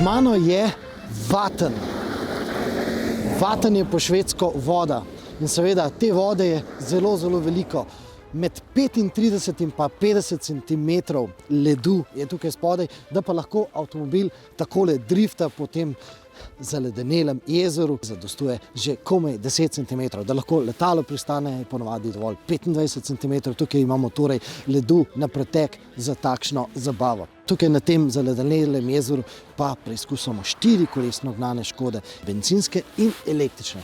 mano je vaten. Vaten je po švedsko voda. In seveda, te vode je zelo, zelo veliko. Med 35 in pa 50 cm ledu je tukaj spodaj, da pa lahko avtomobil takole drifta po tem zaledenelem jezeru. Zadostuje že komaj 10 cm, da lahko letalo pristane, je ponovadi dovolj 25 cm. Tukaj imamo torej ledu na pretek za takšno zabavo. Tukaj na tem zaledenelem jezeru pa preizkusimo 4-kolesno gnane Škode, bencinske in električne.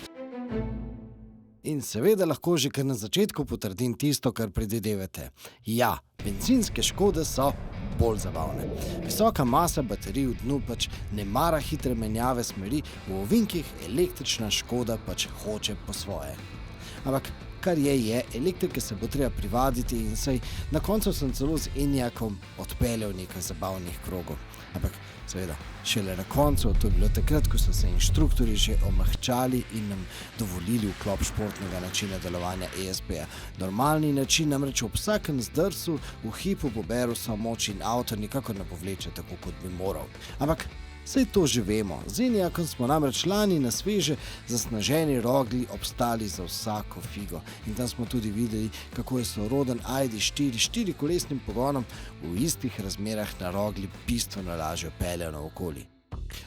In seveda lahko že kar na začetku potrdim tisto, kar predvidevate. Ja, bencinske Škode so bolj zabavne. Visoka masa baterij v dnu pač ne mara hitre menjave smeri, v ovinkih električna Škoda pač hoče po svoje. Ampak kar je, elektrike se bo treba privaditi in saj na koncu sem celo z Eniakom odpeljal nekaj zabavnih krogov. Ampak seveda, šele na koncu, to je bilo takrat, ko so se inštruktorji že omehčali in nam dovolili vklop športnega načina delovanja ESP-ja. Normalni način namreč ob vsakem zdrsu v hipu poberu samo moč in avto nikakor ne povleče tako, kot bi moral. Ampak saj to že vemo. Z Eniakom smo namreč lani na sveže zasneženi Rogli obstali za vsako figo. In tam smo tudi videli, kako je soroden ID4 4-kolesnim pogonom v istih razmerah na Rogli bistveno lažje peljal naokoli.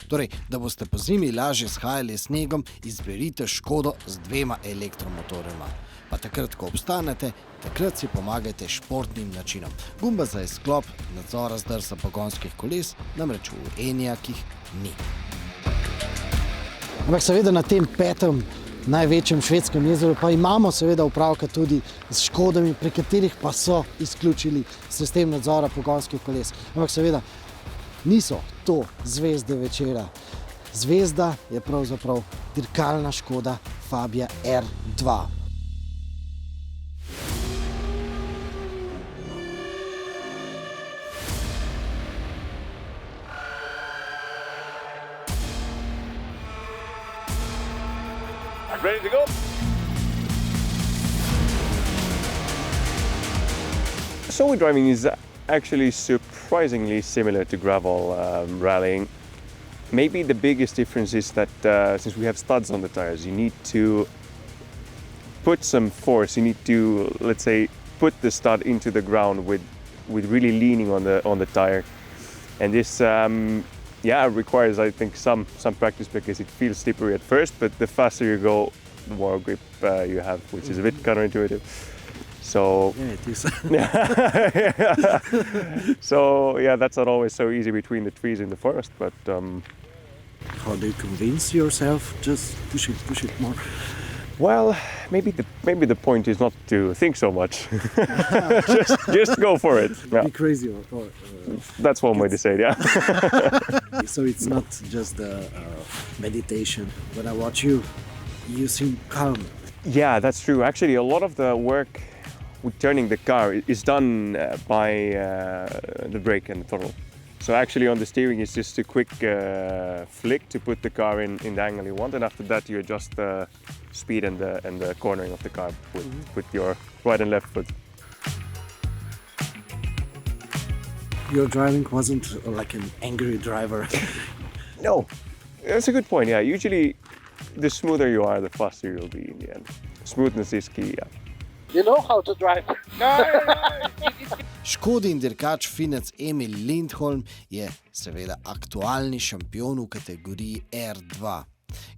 Torej, da boste po zimi lažje shajali s snegom, izberite Škodo z 2 elektromotorima. Pa takrat, ko obstanete, takrat si pomagajte športnim načinom. Gumba za izklop nadzora zdrsa pogonskih koles namreč v Eniakih ni. Ampak seveda na tem 5. največjem švedskem jezeru pa imamo seveda upravka tudi z Škodami, pri katerih pa so izključili sistem nadzora pogonskih koles. Ampak seveda niso to zvezde večera. Zvezda je pravzaprav dirkalna Škoda Fabia R2. Ready to go? Snowy driving is actually surprisingly similar to gravel rallying. Maybe the biggest difference is that since we have studs on the tires, you need to put some force. You need to, let's say, put the stud into the ground with really leaning on the tire, and this requires, I think, some practice because it feels slippery at first, but the faster you go, the more grip you have, which is a bit counterintuitive. So yeah, it is. So yeah, that's not always so easy between the trees in the forest, but how do you convince yourself? Just push it more. Well, maybe the point is not to think so much. just go for it. Yeah. Be crazy or that's one way to say it, yeah. So it's not just the meditation. When I watch you, you seem calm. Yeah, that's true. Actually, a lot of the work with turning the car is done by the brake and the throttle. So actually on the steering is just a quick flick to put the car in the angle you want, and after that you adjust the speed and the cornering of the car with your right and left foot. Your driving wasn't like an angry driver. No, that's a good point. Yeah, usually the smoother you are, the faster you'll be in the end. Smoothness is key. Yeah. You know how to drive. Škodin dirkač Finec Emil Lindholm je seveda aktualni šampion v kategoriji R2.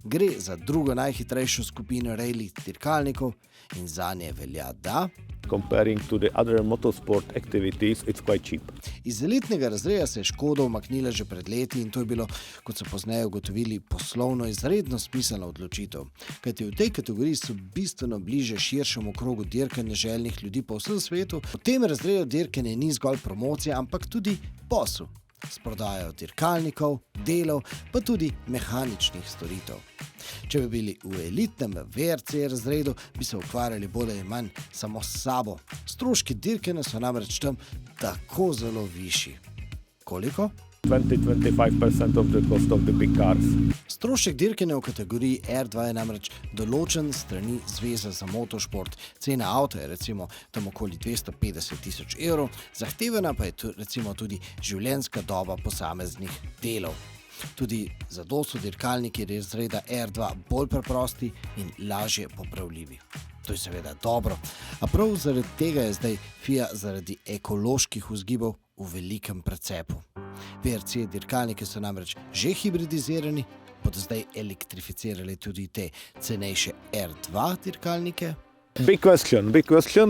Gre za drugo najhitrejšo skupino rally dirkalnikov in zanje velja, da comparing to the other motorsport activities, it's quite cheap. Iz elitnega razreda se je Škoda umaknila že pred leti in to je bilo, kot so pozneje ugotovili, poslovno izredno smiselna odločitev. Kajti v tej kategoriji so bistveno bliže širšemu krogu dirkanja željnih ljudi po vsem svetu. V tem razredu dirkanje ni zgolj promocija, ampak tudi posel. S prodajo dirkalnikov, delov, pa tudi mehaničnih storitev. Če bi bili v elitnem VRC razredu, bi se ukvarjali bolj ali manj samo s sabo. Stroški dirkanja so namreč tam tako zelo višji. Koliko? 20-25% of the cost of the big cars. Strošek dirkanja v kategoriji R2 je namreč določen s strani Zveze za motošport. Cena avta je recimo tam okoli 250 000 evrov, zahtevana pa je recimo tudi življenjska doba posameznih delov. Tudi zato so dirkalniki razreda R2 bolj preprosti in lažje popravljivi. To je seveda dobro, a prav zaradi tega je zdaj FIA zaradi ekoloških vzgibov v velikem precepu. VRC dirkalniki so namreč že hibridizirani, bodo zdaj elektrificirali tudi te cenejše R2 dirkalnike. Big question,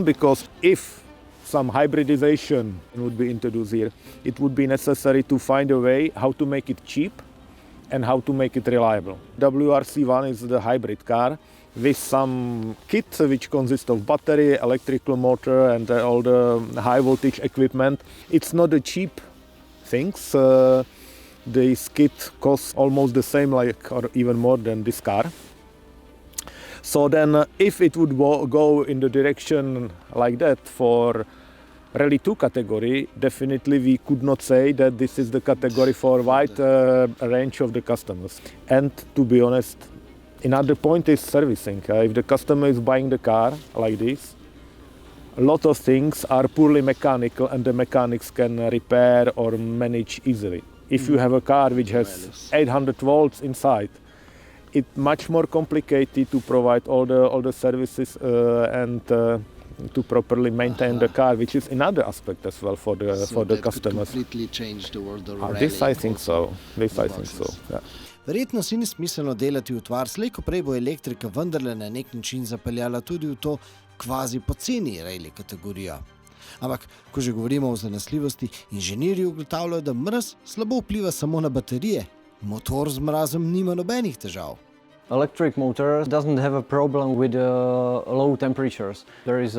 because if some hybridization would be introduced here, it would be necessary to find a way how to make it cheap and how to make it reliable. WRC1 is the hybrid car with some kit which consists of battery, electrical motor and all the high voltage equipment. It's not a cheap things. This kit costs almost the same or even more than this car. So then if it would go in the direction like that for Rally 2 category, definitely we could not say that this is the category for wide range of the customers. And to be honest, another point is servicing. If the customer is buying the car like this, a lot of things are poorly mechanical and the mechanics can repair or manage easily. If you have a car which has 800 volts inside, it's much more complicated to provide all the services and to properly maintain the car, which is another aspect as well for the customers. Completely change the world of rally. This I think so. Yeah. Verjetno si ni smiselno delati utvar, slej ko prej bo elektrika vendarle na nek način zapeljala tudi v to kvazi poceni rally kategorijo. Ampak, ko že govorimo o zanesljivosti, inženirji ugotavljajo, da mraz slabo vpliva samo na baterije. Motor z mrazom nima nobenih težav. Electric motor doesn't have a problem with low temperatures. There is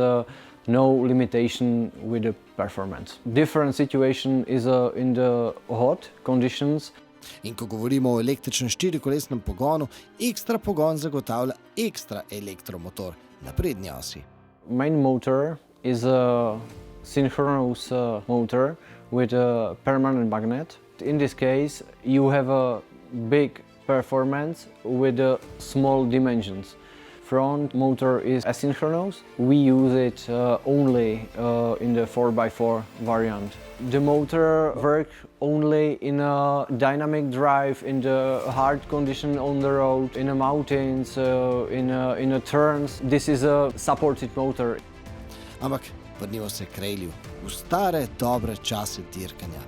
no limitation with the performance. Different situation is in the hot conditions. In ko govorimo o električnem štirikolesnem pogonu, ekstra pogon zagotavlja ekstra elektromotor na prednji osi. Main motor is a synchronous motor with a permanent magnet. In this case, you have a big performance with small dimensions. Front motor is asynchronous. We use it only in the 4x4 variant. The motor works only in a dynamic drive, in the hard condition on the road, in the mountains, in the turns. This is a supported motor. Ampak vrnimo se k rallyu, v stare dobre čase dirkanja.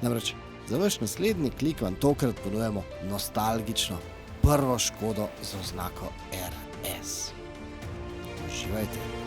Namreč za vaš naslednji klik vam tokrat ponujemo nostalgično prvo Škodo z oznako RS. Uživajte!